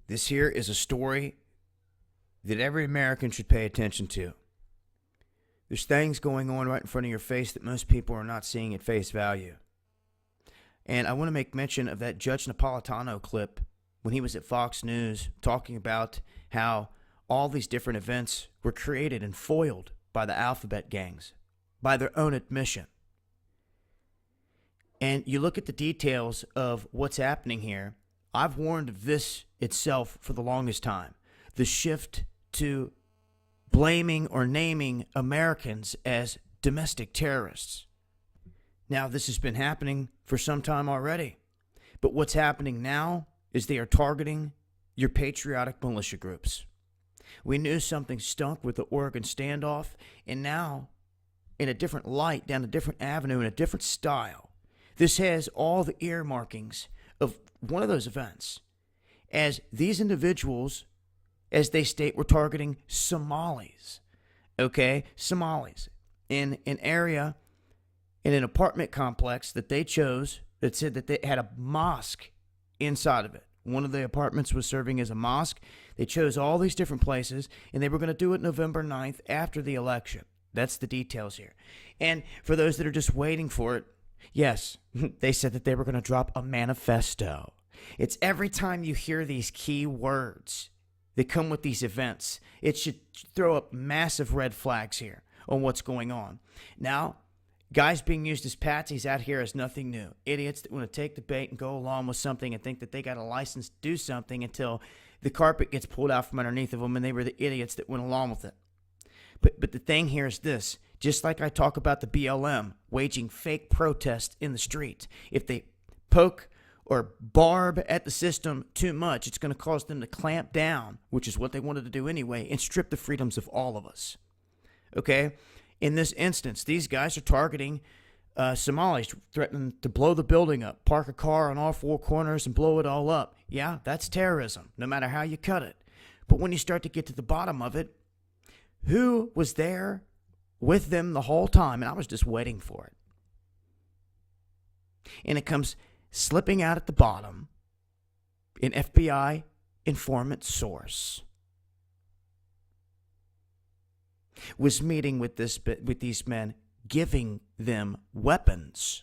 This here is a story that every American should pay attention to. There's things going on right in front of your face that most people are not seeing at face value. And I want to make mention of that Judge Napolitano clip when he was at Fox News talking about how all these different events were created and foiled by the alphabet gangs, by their own admission. And you look at the details of what's happening here. I've warned of this itself for the longest time. The shift to blaming or naming Americans as domestic terrorists. Now, this has been happening for some time already. But what's happening now is they are targeting your patriotic militia groups. We knew something stunk with the Oregon standoff, and now, in a different light, down a different avenue, in a different style, this has all the earmarkings of one of those events. As these individuals, as they state, were targeting Somalis. Okay? Somalis. In an area, in an apartment complex that they chose that said that they had a mosque inside of it. One of the apartments was serving as a mosque. They chose all these different places, and they were going to do it November 9th after the election. That's the details here. And for those that are just waiting for it, yes, they said that they were going to drop a manifesto. It's every time you hear these key words that come with these events, it should throw up massive red flags here on what's going on. Now, guys being used as patsies out here is nothing new. Idiots that want to take the bait and go along with something and think that they got a license to do something until the carpet gets pulled out from underneath of them and they were the idiots that went along with it. But the thing here is this. Just like I talk about the BLM waging fake protests in the streets, if they poke or barb at the system too much, it's going to cause them to clamp down, which is what they wanted to do anyway, and strip the freedoms of all of us. Okay? In this instance, these guys are targeting Somalis, threatening to blow the building up, park a car on all four corners and blow it all up. Yeah, that's terrorism, no matter how you cut it. But when you start to get to the bottom of it, who was there with them the whole time? And I was just waiting for it. And it comes slipping out at the bottom, an FBI informant source was meeting with these men, giving them weapons.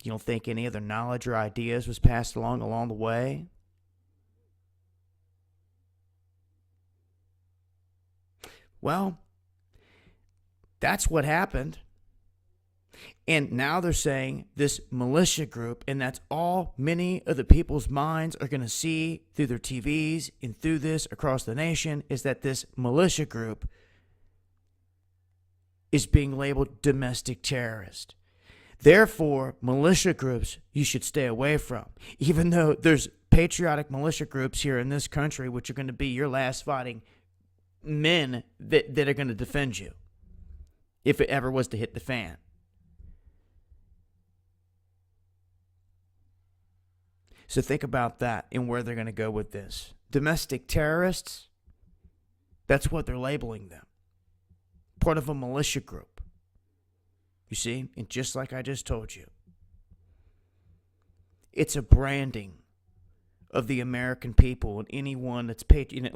You don't think any other knowledge or ideas was passed along the way? Well, that's what happened. And now they're saying this militia group, and that's all many of the people's minds are going to see through their TVs and through this across the nation, is that this militia group is being labeled domestic terrorist. Therefore, militia groups you should stay away from, even though there's patriotic militia groups here in this country which are going to be your last fighting men that are going to defend you if it ever was to hit the fan. So think about that and where they're going to go with this. Domestic terrorists, that's what they're labeling them. Part of a militia group. You see? And just like I just told you, it's a branding of the American people and anyone that's paid. And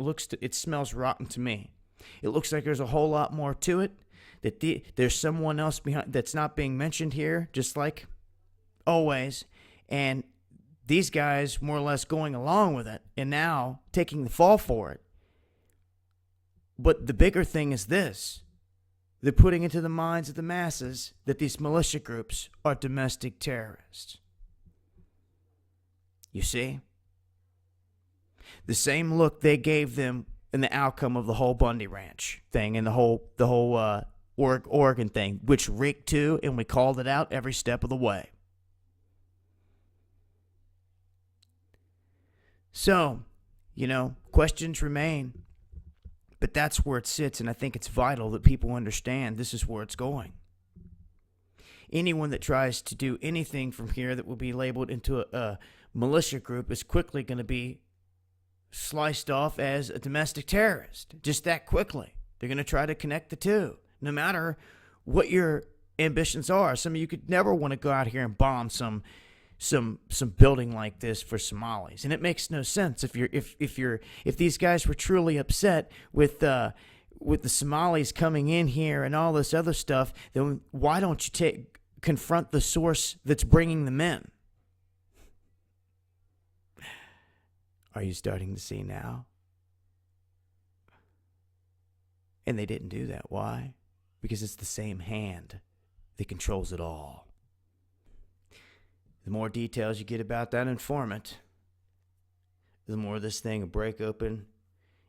it smells rotten to me. It looks like there's a whole lot more to it. That there's someone else behind that's not being mentioned here, just like always. And these guys more or less going along with it and now taking the fall for it. But the bigger thing is this. They're putting into the minds of the masses that these militia groups are domestic terrorists. You see? The same look they gave them in the outcome of the whole Bundy Ranch thing and the whole Oregon thing, which reeked too, and we called it out every step of the way. So, questions remain, but that's where it sits, and I think it's vital that people understand this is where it's going. Anyone that tries to do anything from here that will be labeled into a militia group is quickly going to be sliced off as a domestic terrorist, just that quickly. They're going to try to connect the two, no matter what your ambitions are. Some of you could never want to go out here and bomb some some building like this for Somalis, and it makes no sense if these guys were truly upset with the Somalis coming in here and all this other stuff. Then why don't you confront the source that's bringing them in? Are you starting to see now? And they didn't do that. Why? Because it's the same hand that controls it all. The more details you get about that informant, the more this thing will break open,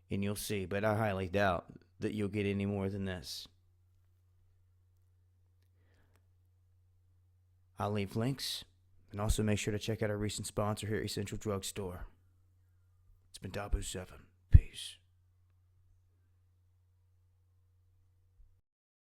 and you'll see. But I highly doubt that you'll get any more than this. I'll leave links, and also make sure to check out our recent sponsor here at Essential Drugstore. It's been Dabu7. Peace.